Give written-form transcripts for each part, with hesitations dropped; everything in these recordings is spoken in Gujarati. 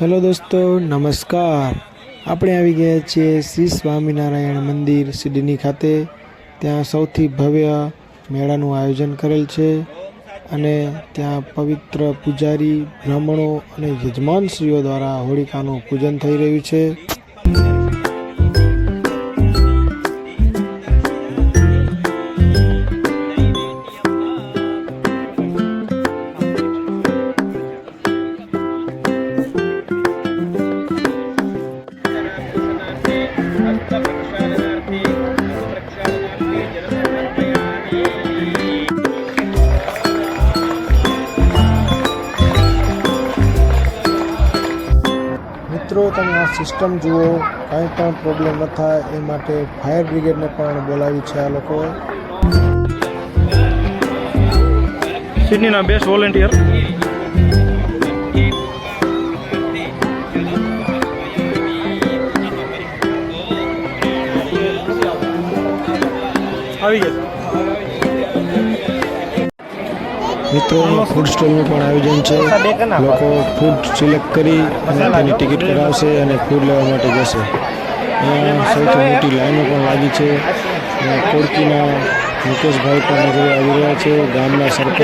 હેલો દોસ્તો, નમસ્કાર. આપણે આવી ગયા છીએ શ્રી સ્વામિનારાયણ મંદિર સિડની ખાતે. ત્યાં સૌથી ભવ્ય મેળાનું આયોજન કરેલ છે અને ત્યાં પવિત્ર પૂજારી, બ્રાહ્મણો અને યજમાનશ્રીઓ દ્વારા હોળિકાનું પૂજન થઈ રહ્યું છે. મિત્રો, તમે આ સિસ્ટમ જુઓ. કાંઈ પણ પ્રોબ્લેમ ન થાય એ માટે ફાયર બ્રિગેડને પણ બોલાવી છે આ લોકોએ. સિડનીના બેસ્ટ વોલેન્ટિયર આવી ગયા. મિત્રો, ફૂડ સ્ટોલનું પણ આયોજન છે. લોકો ફૂડ સિલેક્ટ કરી અને તેની ટિકિટ કરાવશે અને ફૂડ લેવા માટે જશે. અહીંયા સૌથી મોટી લાઈનો પણ લાગી છે. કોડકીના મુકેશભાઈ પણ નજરે આવી રહ્યા છે. ગામના સરપંચ.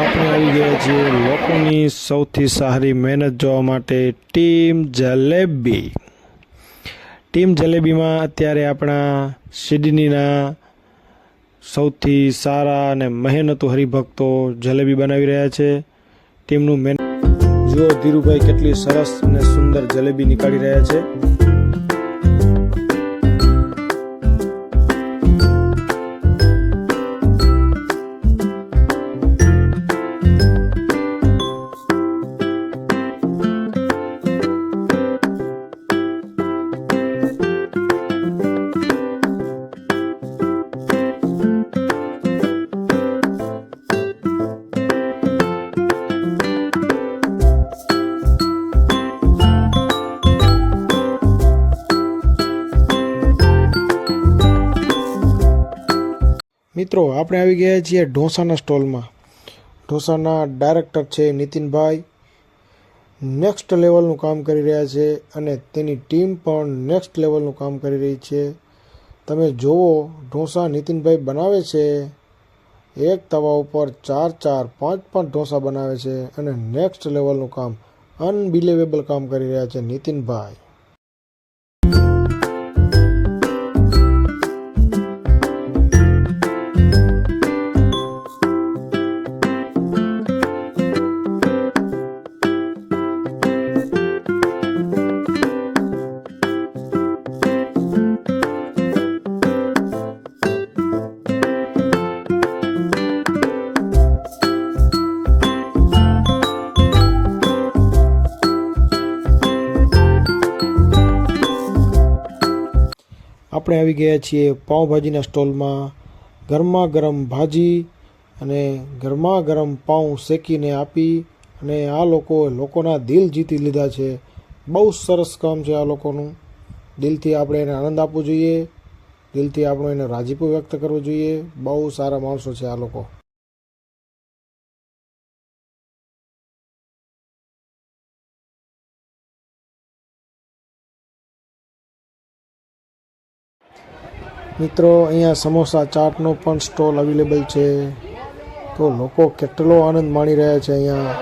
આપણે આવી ગયા છીએ લોકોની સૌથી સારી મહેનત જોવા માટે ટીમ જલેબી. ટીમ જલેબીમાં અત્યારે આપણા સિડનીના સૌથી સારા અને મહેનતુ હરિભક્તો જલેબી બનાવી રહ્યા છે. ટીમનું જુઓ, ધીરુભાઈ કેટલી સરસ અને સુંદર જલેબી નીકાળી રહ્યા છે. મિત્રો, આપણે આવી ગયા છીએ ઢોસાના સ્ટોલમાં. ઢોસાના ડાયરેક્ટર છે નીતિનભાઈ. નેક્સ્ટ લેવલનું કામ કરી રહ્યા છે અને તેની ટીમ પણ નેક્સ્ટ લેવલનું કામ કરી રહી છે. તમે જુઓ, ઢોસા નીતિનભાઈ બનાવે છે. એક તવા ઉપર 4, 5 ઢોસા બનાવે છે અને નેક્સ્ટ લેવલનું કામ, અનબિલિવેબલ કામ કરી રહ્યા છે નીતિનભાઈ. આપણે આવી ગયા છીએ પાઉંભાજીના સ્ટોલમાં. ગરમા ગરમ ભાજી અને ગરમા ગરમ પાઉં શેકીને આપી અને આ લોકોના દિલ જીતી લીધા છે. બહુ સરસ કામ છે આ લોકોનું. દિલથી આપણે એને આનંદ આપવો જોઈએ. દિલથી આપણો એને રાજીપો વ્યક્ત કરવો જોઈએ. બહુ સારા માણસો છે આ લોકો. મિત્રો, અહીંયા સમોસા ચાટનો પણ સ્ટોલ અવેલેબલ છે. તો લોકો કેટલો આનંદ માણી રહ્યા છે અહીંયા.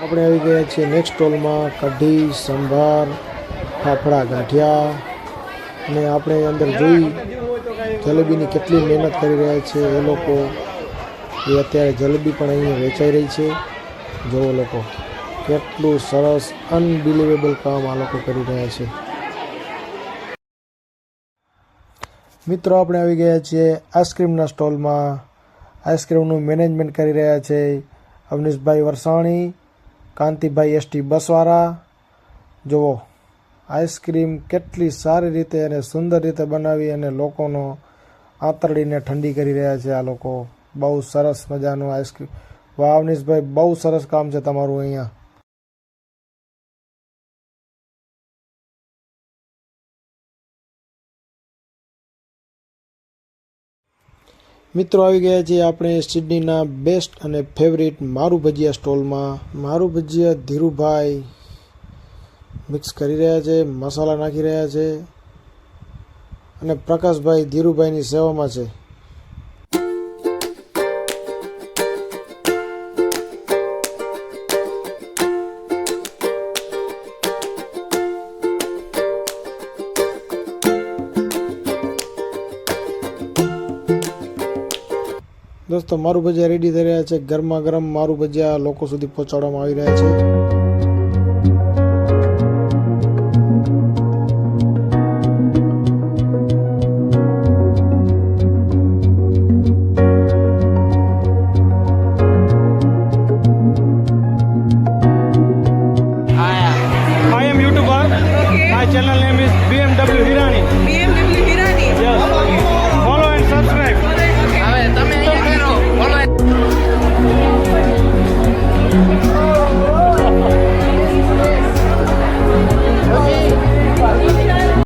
આપણે આવી ગયા છીએ નેક્સ્ટ સ્ટોલમાં. કઢી, સંભાર, ફાફડા, ગાંઠિયા. અને આપણે અંદર જોઈ જલેબીની કેટલી મહેનત કરી રહ્યા છે એ લોકો. એ અત્યારે જલેબી પણ અહીંયા વેચાઈ રહી છે. જુઓ લોકો, કેટલું સરસ અનબિલિવેબલ કામ આ લોકો કરી રહ્યા છે. મિત્રો, આપણે આવી ગયા છીએ આઈસ્ક્રીમના સ્ટોલમાં. આઈસ્ક્રીમનું મેનેજમેન્ટ કરી રહ્યા છે અવનીશભાઈ વરસાણી, કાંતિભાઈ એસટી બસવાળા. જુઓ, આઈસ્ક્રીમ કેટલી સારી રીતે અને સુંદર રીતે બનાવી અને લોકોનો આંતરડીને ઠંડી કરી રહ્યા છે આ લોકો. બહુ સરસ મજાનું આઈસ્ક્રીમ. વાહ અવનીશભાઈ, બહુ સરસ કામ છે તમારું અહીંયા. મિત્રો, આવી ગયા છીએ આપણે સિડનીના બેસ્ટ અને ફેવરિટ મારું ભજીયા સ્ટોલમાં. મારું ભજીયા ધીરુભાઈ મિક્સ કરી રહ્યા છે, મસાલા નાખી રહ્યા છે અને પ્રકાશભાઈ ધીરુભાઈની સેવામાં છે. દોસ્તો મારું ભજીયા રેડી થઈ રહ્યા છે. ગરમા ગરમ મારું ભજીયા લોકો સુધી પહોંચાડવામાં આવી રહ્યા છે. I am YouTuber. My channel name is BMW Hirani. BMW Hirani. Yes.